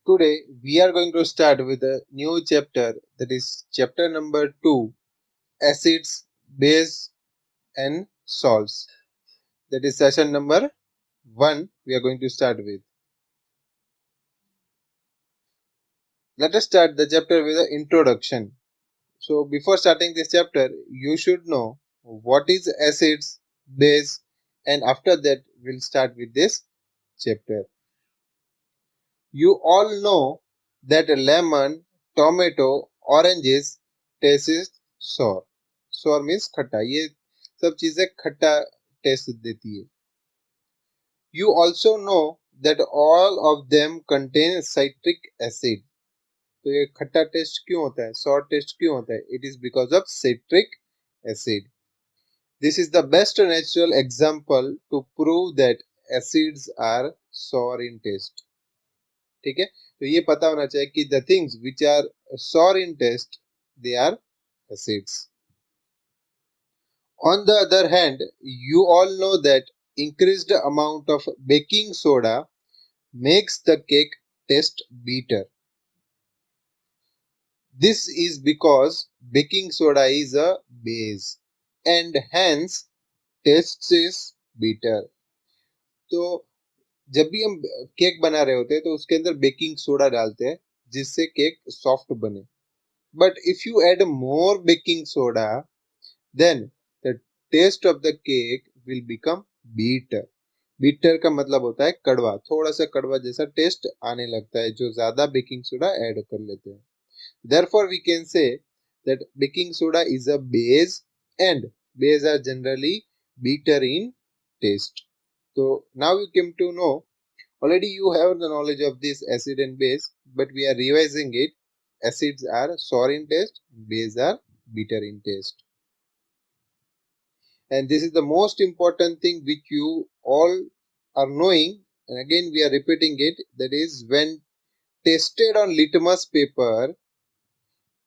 Today we are going to start with a new chapter, that is chapter number 2, acids, base and salts. That is session number 1 we are going to start with. Let us start the chapter with an introduction. So before starting this chapter, you should know what is acids, base, and after that we'll start with this chapter. You all know that lemon, tomato, oranges taste sour. Sour means खट्टा. ये सब चीजें खट्टा test देती है. You also know that all of them contain citric acid. तो ये खट्टा टेस्ट क्यों होता है? sour टेस्ट क्यों होता है? It is because of citric acid. This is the best natural example to prove that acids are sour in taste. ठीक है, तो ये पता होना चाहिए कि the things which are sour in taste they are acids. On the other hand, you all know that increased amount of baking soda makes the cake taste bitter. This is because baking soda is a base and hence taste is bitter. तो जब भी हम cake बना रहे होते हैं तो उसके अंदर बेकिंग सोडा डालते हैं जिससे केक सॉफ्ट बने. But if you add more baking soda, then the taste of the cake will become bitter. Bitter का मतलब होता है कड़वा, थोड़ा सा कड़वा जैसा टेस्ट आने लगता है जो ज्यादा बेकिंग सोडा ऐड कर लेते हैं. Therefore, we can say that baking soda is a base and base are generally bitter in taste. So now you came to know. Already you have the knowledge of this acid and base, but we are revising it. Acids are sour in taste, base are bitter in taste. And this is the most important thing which you all are knowing. And again we are repeating it. That is, when tested on litmus paper,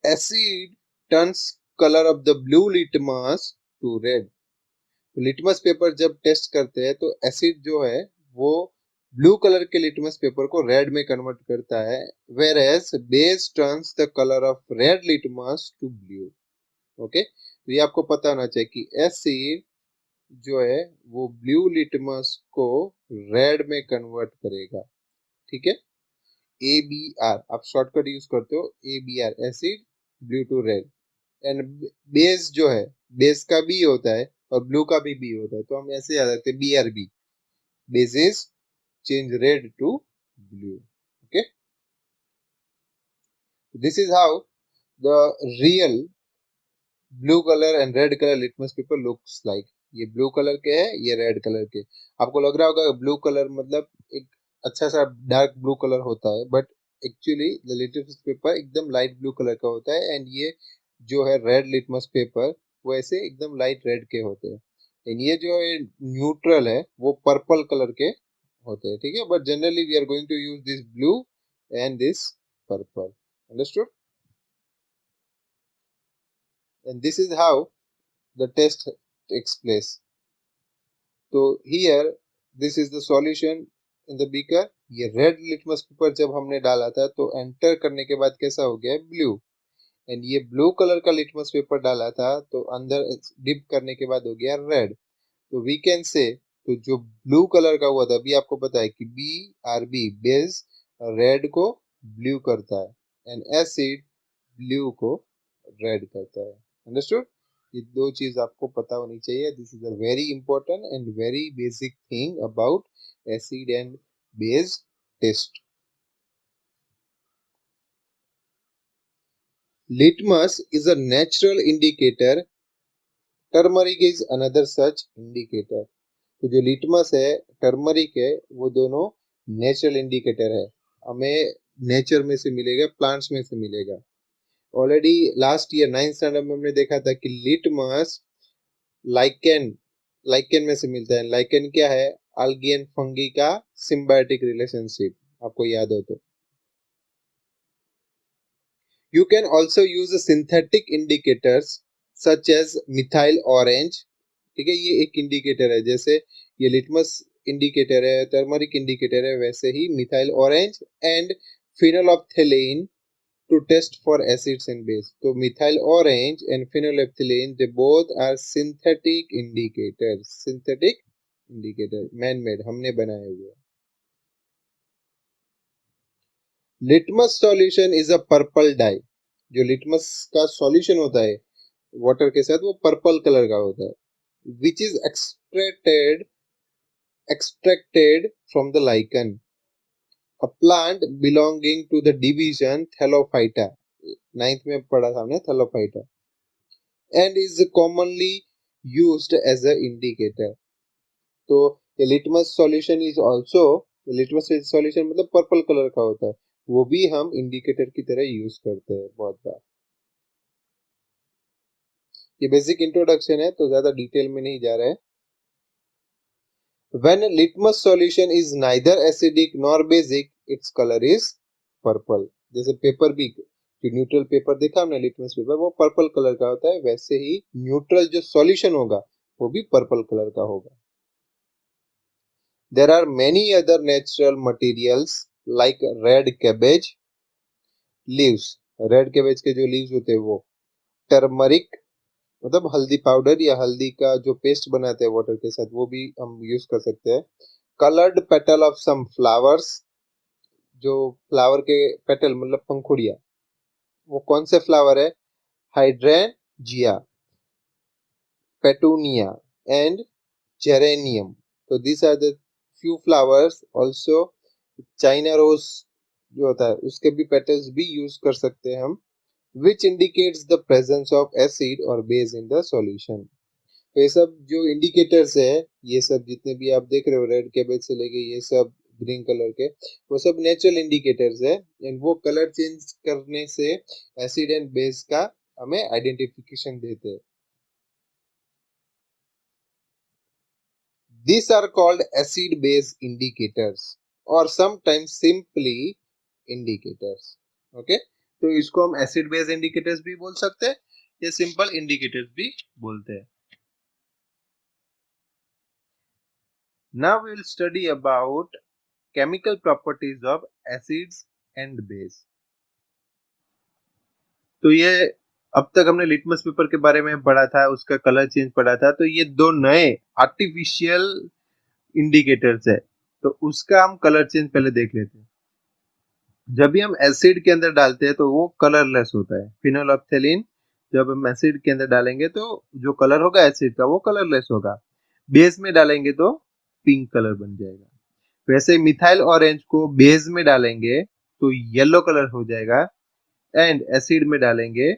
acid turns color of the blue litmus to red. Litmus paper जब test करते हैं तो acid जो है वो blue colour के litmus paper को red में कन्वर्ट करता है, whereas base turns the colour of red litmus to blue. Okay, तो ये आपको पता होना चाहिए कि एसिड जो है वो ब्लू लिटमस को रेड में कन्वर्ट करेगा. ठीक है, ABR आप शॉर्टकट यूज करते हो, ABR acid blue to red. And base जो है, बेस का बी होता है और ब्लू का भी बी होता है, तो हम ऐसे याद रखते हैं BRB, bases change red to blue. Okay, this is how the real blue colour and red colour litmus paper looks like. ये ब्लू कलर के है, ये रेड कलर के. आपको लग रहा होगा ब्लू कलर मतलब एक अच्छा सा डार्क ब्लू कलर होता है, but actually the litmus paper एकदम लाइट ब्लू कलर का होता है. एंड ये जो है रेड लिटमस पेपर वो ऐसे एकदम लाइट रेड के होते हैं. एंड ये जो है न्यूट्रल है वो पर्पल कलर के होते हैं. ठीक है, but generally we are going to use this blue and this purple. Understood? And this is how the test takes place. So here this is the solution in the beaker. ये red litmus paper जब हमने डाला था तो enter करने के बाद कैसा हो गया ब्लू. एंड ये ब्लू कलर का लिटमस पेपर डाला था तो अंदर डिप करने के बाद हो गया रेड. तो वी कैन से, तो जो ब्लू कलर का हुआ था अभी आपको पता है कि BRB बेस रेड को ब्लू करता है एंड एसिड ब्लू को रेड करता है. अंडरस्टूड? ये दो चीज आपको पता होनी चाहिए. This is a very important and very basic thing about acid and base test. Litmus is a natural indicator. Turmeric is another such indicator. तो जो लिटमस है, टर्मरिक है, वो दोनों नेचुरल इंडिकेटर है. हमें नेचर में से मिलेगा, प्लांट्स में से मिलेगा. Already last year 9th standard में हमने देखा था कि लिटमस लाइकेन लाइकेन में से मिलता है. लाइकेन क्या है? algae and fungi का symbiotic relationship, आपको याद हो तो. You can also use synthetic indicators such as methyl orange. ठीक है, ये एक इंडिकेटर है. जैसे ये लिटमस इंडिकेटर है, टर्मरिक इंडिकेटर है, वैसे ही methyl orange and phenolphthalein to test for acids and base. So methyl orange and phenolphthalein, they both are synthetic indicators. Synthetic indicator, man-made, हमने बनाए हुए. Litmus solution is a purple dye. जो litmus का solution होता है water के साथ, वो पर्पल कलर का होता है. Which is extracted from the lichen, a plant belonging to the division Thallophyta. Ninth में पढ़ा था हमने Thallophyta, and is commonly used as a indicator. तो ये litmus solution is also, litmus solution मतलब पर्पल कलर का होता है, वो भी हम इंडिकेटर की तरह यूज करते हैं बहुत बार. ये बेसिक इंट्रोडक्शन है, तो ज्यादा डिटेल में नहीं जा रहा है. When litmus solution is neither acidic nor basic, its color is purple. जैसे पेपर भी, जो न्यूट्रल पेपर देखा हमने लिटमस पेपर, वो पर्पल कलर का होता है, वैसे ही न्यूट्रल जो सॉल्यूशन होगा वो भी पर्पल कलर का होगा. There are many other natural materials like red cabbage leaves. Red cabbage के जो लीव्स होते हैं वो, टर्मरिक मतलब हल्दी पाउडर या हल्दी का जो पेस्ट बनाते हैं वाटर के साथ, वो भी हम यूज कर सकते हैं. Coloured petal of some flowers, जो फ्लावर के पेटल मतलब पंखुड़िया, वो कौन से फ्लावर है? Hydrangea, petunia and geranium. तो this are the few flowers. Also China rose जो होता है उसके भी पेटल्स भी यूज कर सकते हैं हम. Which indicates the presence of acid और बेस इन द सॉल्यूशन. तो ये सब जो इंडिकेटर्स है, ये सब जितने भी आप देख रहे हो, रेड कैबेज से लेके ये सब ग्रीन कलर के, वो सब नेचुरल इंडिकेटर्स है, एंड वो कलर चेंज करने से एसिड एंड बेस का हमें आइडेंटिफिकेशन देते हैं. These are called acid base indicators or sometimes simply indicators. Okay, तो इसको हम एसिड बेस इंडिकेटर्स भी बोल सकते हैं या सिंपल इंडिकेटर्स भी बोलते हैं. Now we will study about chemical properties of acids and base. तो ये अब तक हमने लिटमस पेपर के बारे में पढ़ा था, उसका कलर चेंज पढ़ा था. तो ये दो नए आर्टिफिशियल इंडिकेटर्स है, तो उसका हम कलर चेंज पहले देख लेते हैं. जब भी हम एसिड के अंदर डालते हैं तो वो कलरलेस होता है. फिनोल्फ्थेलिन जब हम एसिड के अंदर डालेंगे तो जो कलर होगा एसिड का वो कलरलेस होगा. बेस में डालेंगे तो पिंक कलर बन जाएगा. वैसे मिथाइल ऑरेंज को बेस में डालेंगे तो येलो कलर हो जाएगा, एंड एसिड में डालेंगे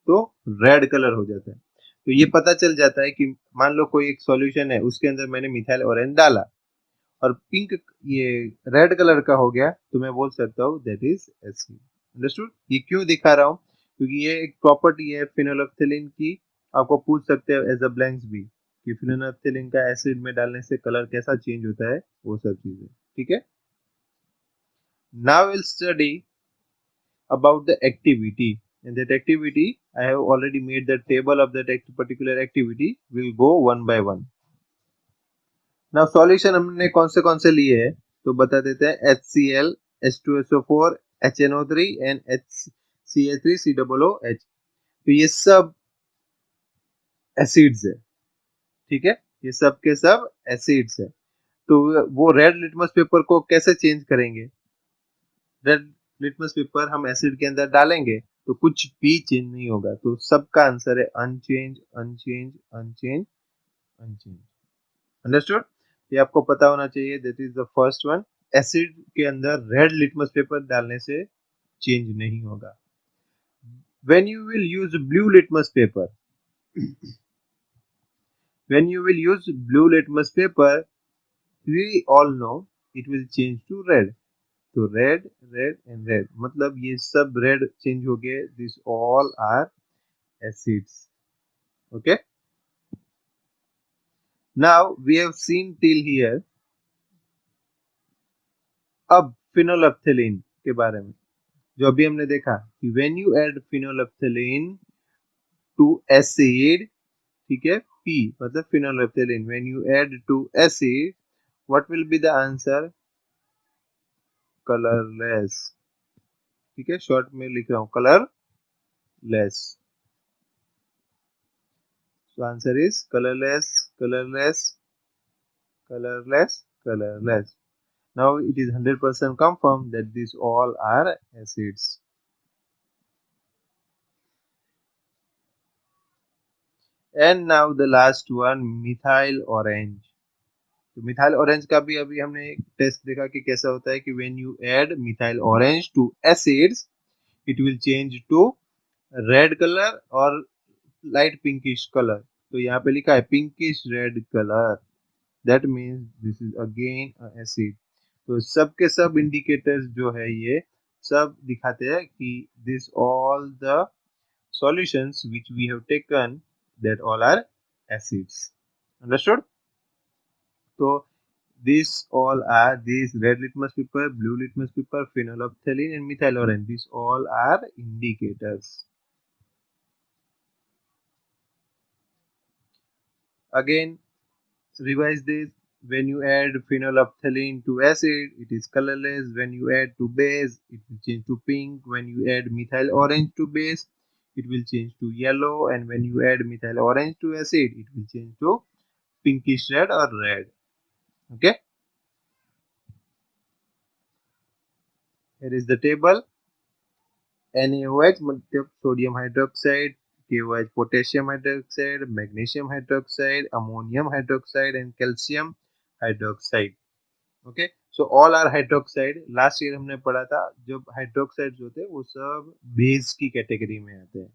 तो रेड कलर हो जाता है. तो ये पता चल जाता है कि मान लो कोई एक सॉल्यूशन है, उसके अंदर मैंने मिथाइल ऑरेंज डाला और पिंक ये रेड कलर का हो गया, तो मैं बोल सकता हूँ दैट इज एसिड. अंडरस्टूड? ये क्यों दिखा रहा हूँ? क्योंकि ये एक प्रॉपर्टी है फिनोल्फ्थेलिन की. आपको पूछ सकते हो एज अ ब्लैंक्स भी कि फिनोल्फ्थेलिन का एसिड में डालने से कलर कैसा चेंज होता है, वो सब चीजें. ठीक है. Now will study about the activity. In that activity, I have already made the table of that particular activity. We'll go one by one. Now solution हमने कौन से लिए हैं तो बता देते हैं. HCl, H2SO4, HNO3 and HCl3COOH. तो ये सब एसिड्स है. ठीक है, ये सब के सब एसिड्स है. तो वो रेड लिटमस पेपर को कैसे चेंज करेंगे? रेड लिटमस पेपर हम एसिड के अंदर डालेंगे तो कुछ भी चेंज नहीं होगा. तो सबका आंसर है unchange, unchange, unchange, unchange. Understood? ये आपको पता होना चाहिए. That is the first one. Acid के अंदर रेड लिटमस पेपर डालने से चेंज नहीं होगा. When you will use blue litmus paper, when you will use blue litmus paper, we all know it will change to red. तो red, red and red, मतलब ये सब रेड चेंज हो गए. This all are acids. Okay, now we have seen till here. अब phenolphthalein के बारे में जो अभी हमने देखा कि when you add phenolphthalein to acid, ठीक है, पी मतलब phenolphthalein, when you add to acid, what will be the answer? Colourless. ठीक है, शॉर्ट में लिख रहा हूं colourless. So answer is colourless, colourless, colourless, colourless. Now it is 100% confirmed that these all are acids. And now the last one, methyl orange. तो methyl orange का भी अभी हमने एक टेस्ट देखा कि कैसा होता है कि when you add methyl orange to acids it will change to red colour और लाइट पिंकिश कलर. तो यहाँ पे लिखा है pinkish red colour, that means this is again acid. तो सब के सब इंडिकेटर्स जो है ये सब दिखाते हैं कि this all the solutions which we have taken that all are acids. Understood? So these all are these red litmus paper, blue litmus paper, phenolphthalein and methyl orange. These all are indicators. Again, revise this. When you add phenolphthalein to acid, it is colorless. When you add to base, it will change to pink. When you add methyl orange to base, it will change to yellow. And when you add methyl orange to acid, it will change to pinkish red or red. Okay, here is the table. NaOH मतलब sodium hydroxide, KOH potassium hydroxide, magnesium hydroxide, ammonium hydroxide and calcium hydroxide. Okay, so all are hydroxide. Last year हमने पढ़ा था जब hydroxide होते हैं वो सब base की कैटेगरी में आते हैं.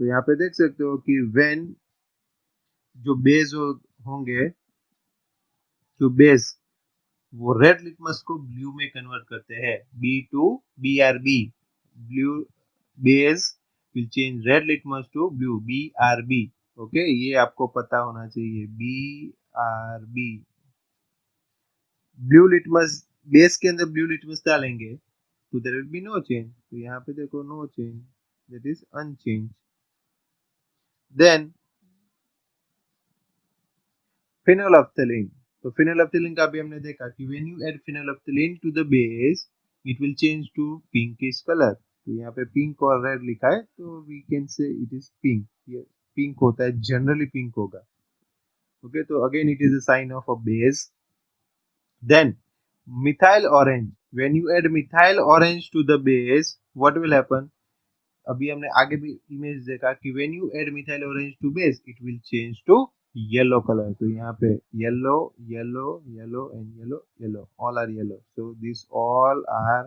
तो यहाँ पे देख सकते हो कि व्हेन जो बेस होंगे, जो बेस वो रेड लिटमस को ब्लू में कन्वर्ट करते हैं, B to BRB. Blue base will change red litmus to blue, BRB. Okay, ये आपको पता होना चाहिए, BRB. ब्लू लिटमस बेस के अंदर ब्लू लिटमस डालेंगे तो there will be no change. तो यहाँ पे देखो no change, that is unchange. Then phenolphthalein. तो phenolphthalein का भी हमने देखा कि when you add phenolphthalein to the base it will change to pinkish color. तो यहाँ पे पिंक और रेड लिखा है तो we can say it is pink. ये पिंक होता है, जनरली पिंक होगा. ओके, तो again it is a sign of a base. Then methyl orange. When you add methyl orange to the base, what will happen? अभी हमने आगे भी image देखा कि when you add methyl orange to base, it will change to yellow color. तो यहाँ पे yellow, yellow, yellow and yellow, yellow. All are yellow. So these all are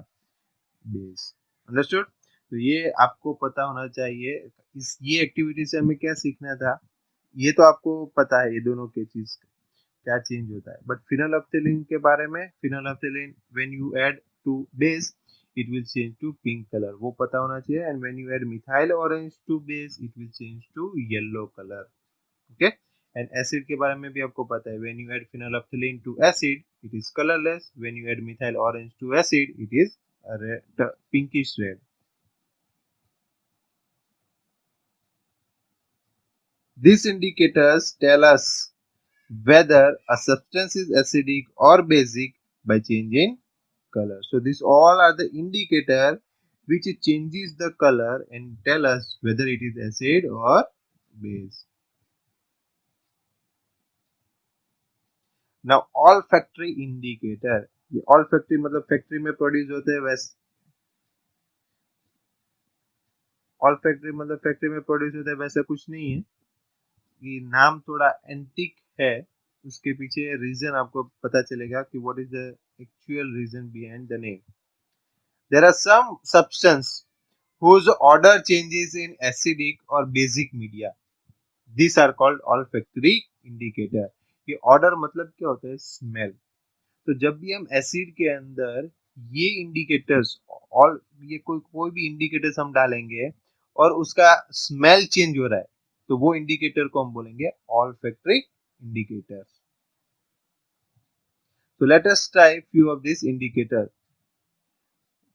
base. Understood? तो ये आपको पता होना चाहिए. ये एक्टिविटी से हमें क्या सीखना था, ये तो आपको पता है ये दोनों के चीज क्या चेंज होता है. बट फिनोल्फ्थेलिन के बारे में, phenolphthalein when you add to base it will change to pink colour, वो पता होना चाहिए. And when you add methyl orange to base it will change to yellow colour. Okay, and acid के बारे में भी आपको पता है, when you add phenolphthalein to acid it is colourless, when you add methyl orange to acid it is red, pinkish red. These indicators tell us whether a substance is acidic or basic by changing color. So these all are the indicator which changes the color and tell us whether it is acid or base. Now olfactory indicator. ये olfactory मतलब factory में produce होते हैं वैसे, olfactory मतलब factory में produce होता है वैसा कुछ नहीं है. ये नाम थोड़ा एंटिक है, उसके पीछे रीजन आपको पता चलेगा कि what is the actual reason behind the name. There are some substance whose order changes in acidic or basic media. These are called olfactory indicator. ये order मतलब क्या होता है, स्मेल. तो जब भी हम एसिड के अंदर ये इंडिकेटर्स और ये कोई भी इंडिकेटर्स हम डालेंगे और उसका स्मेल चेंज हो रहा है तो वो इंडिकेटर को हम बोलेंगे olfactory indicators. So let us try few of these indicators.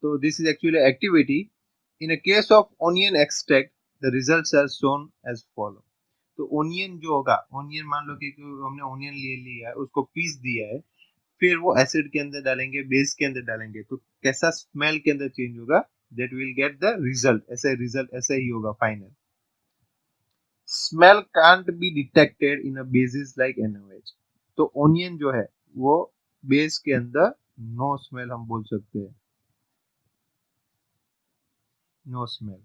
So this is actually activity. In a case of onion extract, the results are shown as follow. तो ओनियन जो होगा, ओनियन मान लो कि हमने ओनियन ले लिया है, उसको पीस दिया है, फिर वो एसिड के अंदर डालेंगे, बेस के अंदर डालेंगे, तो कैसा स्मेल के अंदर चेंज होगा that will get the result. result ऐसा ही होगा final. Smell can't be detected in a bases like NaOH. तो ओनियन जो है वो बेस के अंदर नो स्मेल हम बोल सकते हैं, no smell.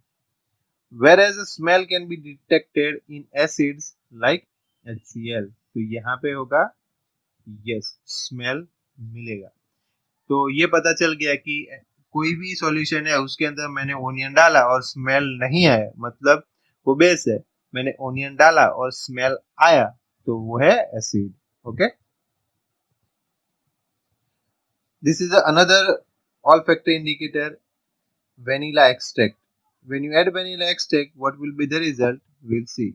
Whereas a smell can be detected in acids like HCl. तो यहाँ पे होगा यस, स्मेल मिलेगा. तो ये पता चल गया कि कोई भी सॉल्यूशन है उसके अंदर मैंने ओनियन डाला और स्मेल नहीं आया, मतलब वो बेस है. मैंने ओनियन डाला और स्मेल आया तो वो है acid. Okay, this is another olfactory indicator, vanilla extract. When you add vanilla extract, what will be the result? We'll see.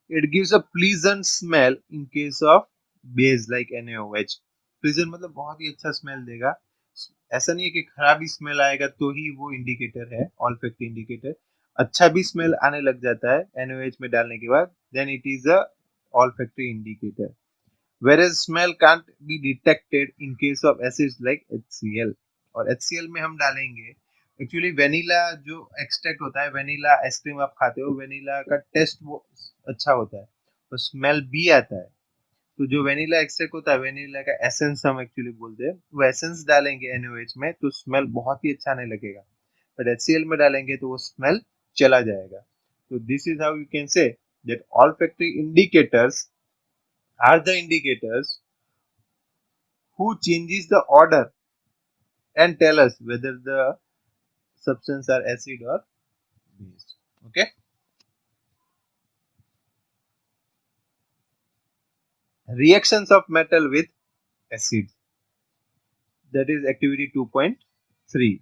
It gives a pleasant smell in case of base like NaOH. Pleasant मतलब बहुत ही अच्छा smell देगा. ऐसा नहीं है कि खराब ही smell आएगा तो ही वो इंडिकेटर है, ऑल्फैक्टरी इंडिकेटर. अच्छा भी स्मेल आने लग जाता है NaOH में डालने के बाद, then it is a olfactory indicator. Whereas smell can't be detected in case of acids like HCl. और HCl में हम डालेंगे एक्चुअली वेनिला जो एक्सट्रैक्ट होता है, वेनिला आइसक्रीम आप खाते हो, वेनिला का टेस्ट वो अच्छा होता है तो स्मेल भी आता है. तो जो वेनिला एक्सट्रैक्ट होता है, वेनिला का एसेंस हम एक्चुअली बोलते हैं, वो एसेंस डालेंगे NaOH में तो स्मेल बहुत ही अच्छा नहीं लगेगा. बट HCl में डालेंगे तो वो स्मेल चला जाएगा. तो this is how you can say that olfactory indicators are the indicators who changes the order and tell us whether the substance are acid or base. Okay, reactions of metal with acid, that is activity 2.3.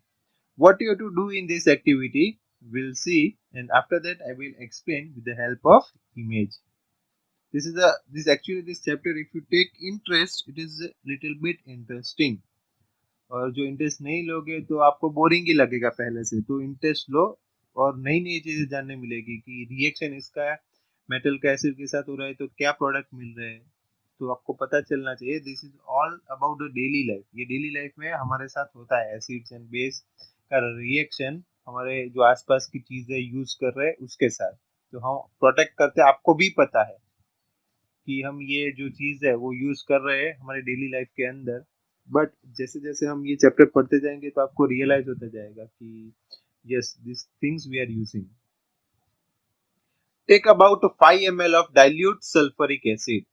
What you have to do in this activity we'll see, and after that I will explain with the help of image. This chapter, if you take interest, it is a little bit interesting. और जो interest नहीं लोगे तो आपको boring ही लगेगा पहले से. तो इंटरेस्ट लो और नई नई चीजें जानने मिलेगी कि रिएक्शन इसका मेटल का एसिड के साथ हो रहा है तो क्या प्रोडक्ट मिल रहे हैं. तो आपको पता चलना चाहिए. This is all about the daily life. ये डेली लाइफ में हमारे साथ होता है, एसिड्स एंड बेस का रिएक्शन हमारे जो आसपास की चीजें यूज कर रहे हैं उसके साथ. तो हम प्रोटेक्ट करते हैं, आपको भी पता है कि हम ये जो चीज है वो यूज कर रहे हैं हमारे डेली लाइफ के अंदर. बट जैसे जैसे हम ये चैप्टर पढ़ते जाएंगे तो आपको रियलाइज होता जाएगा कि yes, this things we are using. Take about 5 ml of dilute sulfuric acid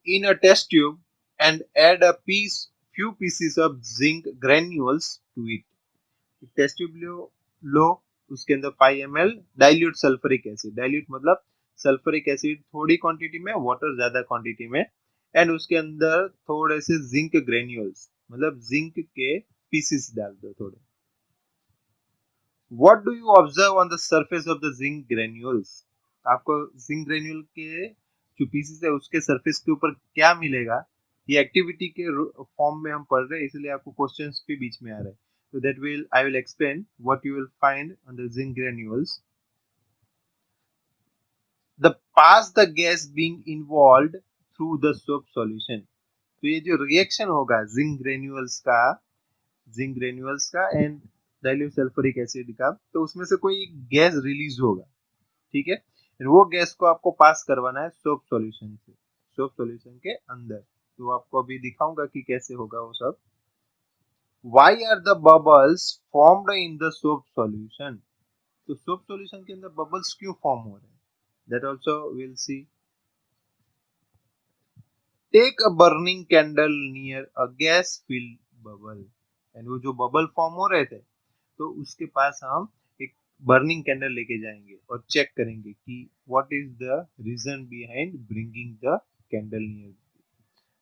in a test tube and add a few pieces of zinc granules to it. Test tube लो, उसके अंदर 5 ml dilute sulphuric acid. Dilute मतलब sulphuric acid थोड़ी quantity में, water ज्यादा quantity में, and उसके अंदर थोड़े से जिंक ग्रेन्यूल्स मतलब जिंक के पीसेस डाल दो थोड़े. What do you observe on the surface of the zinc granules? आपको जिंक ग्रेन्यूल के जो पीसेस है उसके सरफेस के ऊपर क्या मिलेगा? ये एक्टिविटी के फॉर्म में हम पढ़ रहे हैं इसलिए आपको क्वेश्चंस भी बीच में आ रहे हैं. So that will I will explain what you will find on the zinc granules. The pass the gas being involved through the soap solution. तो ये जो रिएक्शन होगा जिंक ग्रेन्यूल्स का एंड डाइल्यूट सल्फ्यूरिक एसिड का, तो उसमें से कोई गैस रिलीज होगा. ठीक है, वो गैस को आपको पास करवाना है सोप सॉल्यूशन से, सोप सॉल्यूशन के अंदर. तो आपको अभी दिखाऊंगा कि कैसे होगा वो सब. Why are the bubbles formed in the soap solution? तो सोप सॉल्यूशन के अंदर बबल्स क्यों फॉर्म हो रहे हैं, that also will see. Take a burning candle near a gas filled bubble. And वो जो बबल फॉर्म हो रहे थे तो उसके पास हम एक बर्निंग कैंडल लेके जाएंगे और चेक करेंगे कि what is the reason behind bringing the candle near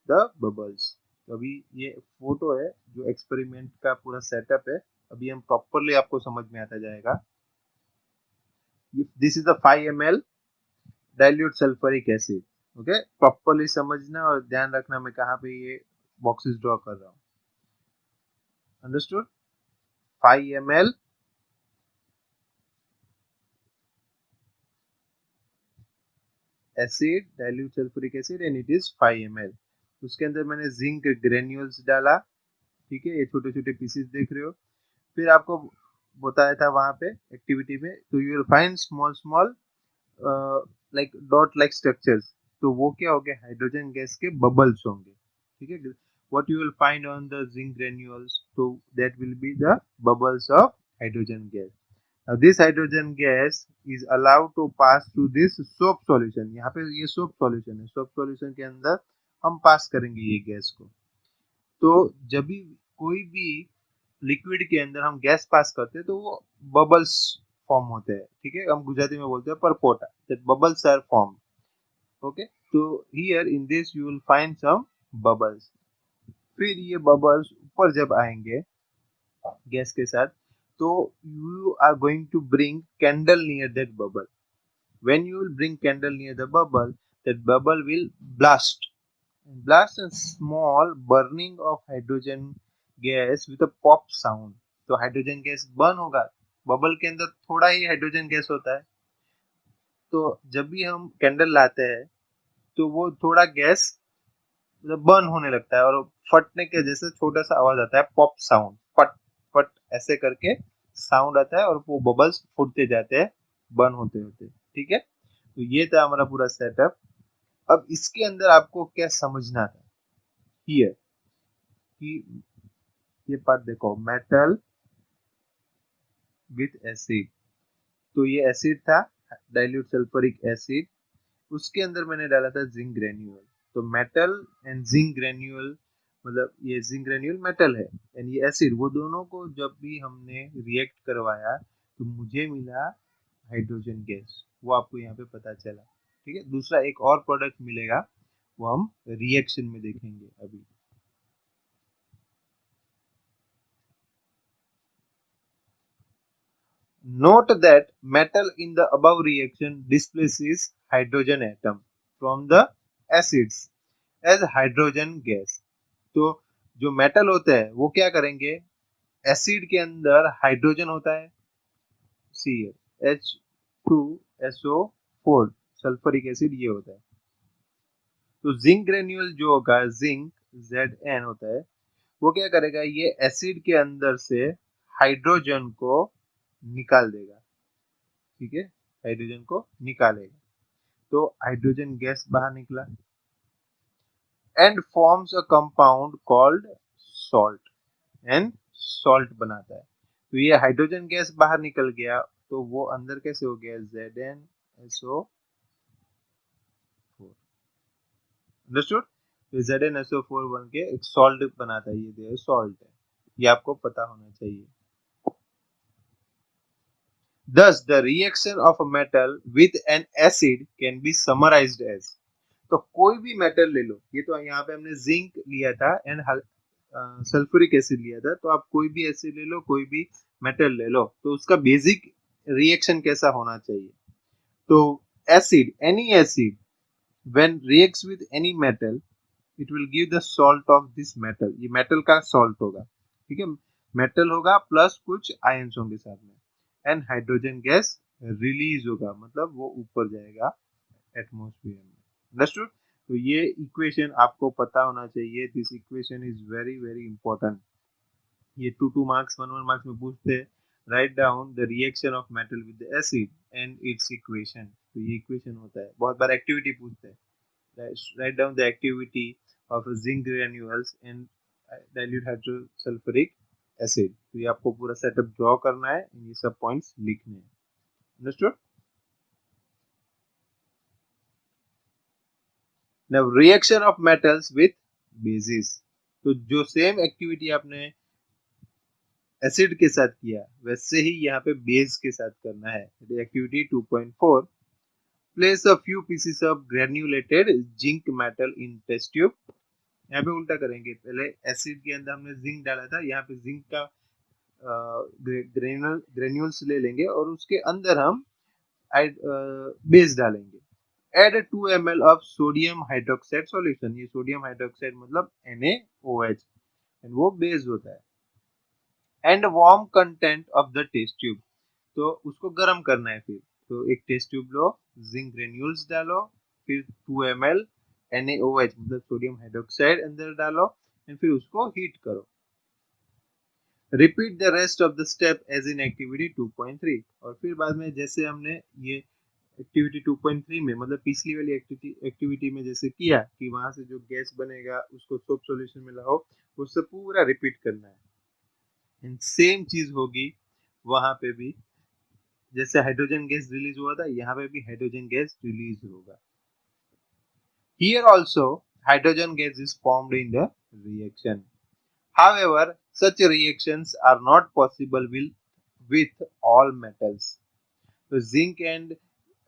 the bubbles. तो अभी ये फोटो है जो एक्सपेरिमेंट का पूरा सेटअप है, अभी हम प्रॉपरली आपको समझ में आता जाएगा. This is the 5 ml dilute sulphuric acid. Okay, properly समझना और ध्यान रखना मैं कहाँ पे ये बॉक्सेस ड्रॉ कर रहा हूँ. Understood? 5 ml acid, dilute sulphuric acid, and it is 5 ml. उसके अंदर मैंने जिंक ग्रेन्यूल्स डाला ठीक है, ये छोटे छोटे पीसेस देख रहे हो। फिर आपको बताया था वहां पे एक्टिविटी में, तो you will find small small like dot like structures, तो वो क्या हो गया, हाइड्रोजन गैस के बबल्स होंगे। ठीक है, what you will find on the zinc granules, तो that will be the bubbles of hydrogen gas. Now, this hydrogen gas is allowed to pass through this soap solution। यहाँ पे ये soap solution है, soap solution के अंदर हम पास करेंगे ये गैस को। तो जब भी कोई भी लिक्विड के अंदर हम गैस पास करते हैं तो वो बबल्स फॉर्म होते हैं। ठीक है, हम गुजराती में बोलते हैं परपोटा, that bubbles are form. Okay, तो here in this you will find some bubbles. फिर ये बबल्स ऊपर जब आएंगे गैस के साथ, तो you are going to bring candle near that bubble। when you will bring candle near the bubble, that bubble will blast a small burning of hydrogen gas with a pop sound। तो hydrogen gas burn होगा, bubble के अंदर थोड़ा ही hydrogen gas होता है, तो जब भी हम कैंडल लाते हैं तो वो थोड़ा गैस बर्न होने लगता है और फटने के जैसे छोटा सा आवाज आता है, पॉप साउंड, फट फट ऐसे करके साउंड आता है और वो बबल्स फूटते जाते हैं बर्न होते होते। ठीक है, तो ये था हमारा पूरा सेटअप। अब इसके अंदर आपको क्या समझना था हियर, कि ये पार्ट देखो, मेटल विथ एसिड, तो ये एसिड था डाइल्यूट सल्फ्यूरिक एसिड, उसके अंदर मैंने डाला था जिंक ग्रेन्यूल। तो मेटल एंड जिंक ग्रेन्यूल, मतलब ये जिंक ग्रेन्यूल मेटल है एंड ये एसिड, वो दोनों को जब भी हमने रिएक्ट करवाया तो मुझे मिला हाइड्रोजन गैस, वो आपको यहाँ पे पता चला। ठीक है, दूसरा एक और प्रोडक्ट मिलेगा, वो हम रिएक्शन में देखेंगे अभी। Note that metal in the above reaction displaces hydrogen atom from the acids as hydrogen gas। तो जो मेटल होते हैं वो क्या करेंगे, एसिड के अंदर हाइड्रोजन होता है, सी H2SO4 सल्फ्यूरिक एसिड ये होता है। तो जिंक ग्रेन्यूल जो होगा, जिंक Zn होता है, वो क्या करेगा, ये एसिड के अंदर से हाइड्रोजन को निकाल देगा। ठीक है, हाइड्रोजन को निकालेगा, तो हाइड्रोजन गैस बाहर निकला and forms a compound called salt, and salt बनाता है। तो ये हाइड्रोजन गैस बाहर निकल गया, तो वो अंदर कैसे हो गया, ZnSO4। अंडरस्टूड, तो ZnSO4 बन के एक सॉल्ट बनाता है, ये सॉल्ट है, ये आपको पता होना चाहिए। Thus, the reaction of a metal with an acid can be summarized as। तो कोई भी मेटल ले लो, ये तो यहाँ पे हमने जिंक लिया था एंड सल्फ्यूरिक एसिड लिया था, तो आप कोई भी एसिड ले लो, कोई भी मेटल ले लो, तो उसका बेसिक रिएक्शन कैसा होना चाहिए। तो acid, any acid when reacts with any metal, it will give the salt of this metal, ये मेटल का सॉल्ट होगा। ठीक है, मेटल होगा प्लस कुछ आयंस होंगे साथ में, एंड हाइड्रोजन गैस रिलीज होगा, मतलब वो ऊपर जाएगा एटमॉस्फेयर में। अंडरस्टूड, तो ये इक्वेशन आपको पता होना चाहिए, this equation is very very important. ये 2 मार्क्स 1 मार्क्स में पूछते हैं, write down the reaction of metal with the acid and it's equation. तो ये इक्वेशन होता है, बहुत बार एक्टिविटी पूछते हैं, write down the activity of zinc granules and dilute hydrosulphuric acid. तो ये आपको पूरा सेटअप ड्रॉ करना है, ये सब पॉइंट्स लिखने हैं। Understood. Now reaction of metals with bases, तो जो सेम एक्टिविटी आपने एसिड के साथ किया वैसे ही यहाँ पे बेस के साथ करना है। Activity 2.4, place a few pieces of granulated zinc metal in test tube. यहाँ पे उल्टा करेंगे, पहले एसिड के अंदर हमने जिंक डाला था, यहाँ पे जिंक का ग्रेन्यूल्स ले लेंगे और उसके अंदर हम बेस डालेंगे। Add 2 ml of sodium hydroxide solution, ये सोडियम हाइड्रोक्साइड मतलब NaOH, एंड वो बेस होता है। And warm content of the test tube, तो उसको गर्म करना है। फिर तो एक टेस्ट ट्यूब लो, जिंक ग्रेन्यूल्स डालो, फिर 2 ml NaOH मतलब सोडियम हाइड्रोक्साइड अंदर डालो एंड फिर उसको हीट करो। Repeat the rest of the step as in activity 2.3। और फिर बाद में जैसे हमने ये एक्टिविटी 2.3 में मतलब पिछली वाली एक्टिविटी में जैसे किया कि वहां से जो गैस बनेगा उसको सोप सॉल्यूशन में लगाओ, वो सब पूरा रिपीट करना है। एंड सेम चीज होगी वहां पे भी, जैसे हाइड्रोजन गैस रिलीज हुआ था यहाँ पे भी हाइड्रोजन गैस रिलीज होगा। Here also hydrogen gas is formed in the reaction. However, such reactions are not possible with all metals. तो जिंक एंड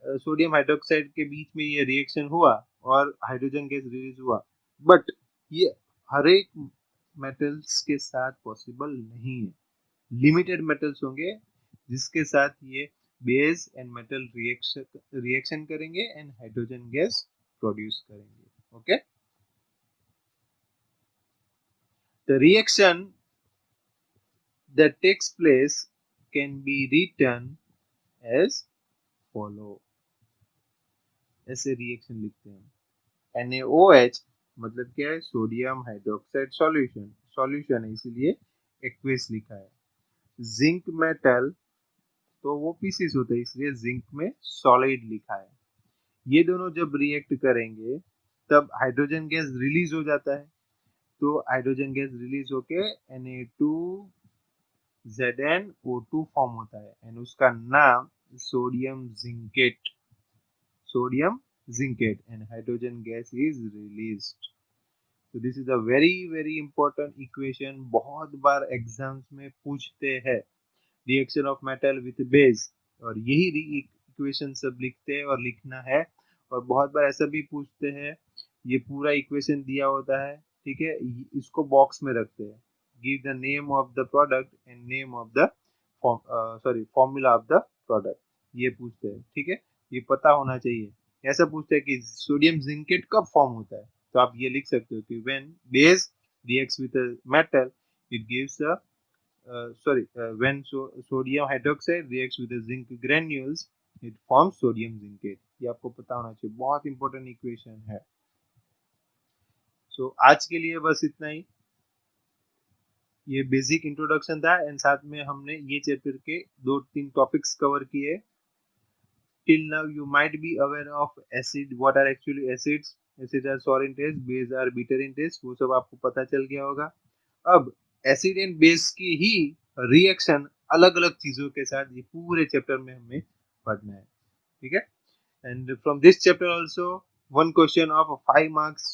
सोडियम हाइड्रोक्साइड के बीच में ये रिएक्शन हुआ और हाइड्रोजन गैस रिलीज हुआ, बट ये हर एक मेटल्स के साथ पॉसिबल नहीं है। लिमिटेड मेटल्स होंगे जिसके साथ ये बेस एंड मेटल रिएक्शन करेंगे एंड हाइड्रोजन गैस प्रोड्यूस करेंगे। Okay, the reaction that takes place can be written as follow। ऐसे रिएक्शन लिखते हैं। NaOH मतलब क्या है, सोडियम हाइड्रोक्साइड सॉल्यूशन, सॉल्यूशन है इसीलिए एक्वेस लिखा है। जिंक मेटल तो वो पीसीस होते हैं इसलिए जिंक में सॉलिड लिखा है। ये दोनों जब रिएक्ट करेंगे तब हाइड्रोजन गैस रिलीज हो जाता है, तो हाइड्रोजन गैस रिलीज होके ZnO2 फॉर्म होता है एंड उसका नाम sodium zincate, sodium zincate and hydrogen gas is released. तो this is a very very important equation, बहुत बार एग्जाम्स में पूछते हैं। Reaction of metal with base, और यही इक्वेशन सब लिखते हैं और लिखना है। और बहुत बार ऐसा भी पूछते हैं, ये पूरा इक्वेशन दिया होता है, ठीक है, इसको बॉक्स में रखते हैं, give the name of the product and name of the formula of the product, ये पूछते हैं, ठीक है, ये पता होना चाहिए। ऐसा पूछते हैं कि सोडियम जिंकेट कब फॉर्म होता है, तो आप ये लिख सकते हो कि when base reacts with a metal it gives a when sodium hydroxide reacts with the zinc granules it forms sodium zincate। ये आपको पता होना चाहिए, बहुत इंपॉर्टेंट इक्वेशन है। सो आज के लिए बस इतना ही, ये बेसिक इंट्रोडक्शन था एंड साथ में हमने ये चैप्टर के 2-3 टॉपिक्स कवर किए। Till now you might be aware of acid, what are actually acids, acid are sour in taste, base are bitter in taste, वो सब आपको पता चल गया होगा। अब एसिड एंड बेस की ही रिएक्शन अलग अलग चीजों के साथ ये पूरे चैप्टर में हमें पढ़ना है, ठीक है। And from this chapter also one question of 5 marks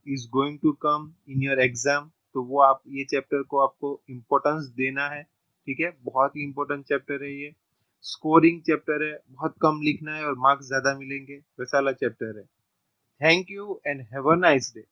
is going to come in your exam, तो वो आप ये चैप्टर को आपको इम्पोर्टेंस देना है, ठीक है, बहुत ही इंपॉर्टेंट चैप्टर है ये। स्कोरिंग चैप्टर है, बहुत कम लिखना है और मार्क्स ज्यादा मिलेंगे, वैसा वाला चैप्टर है। Thank you and have a nice day.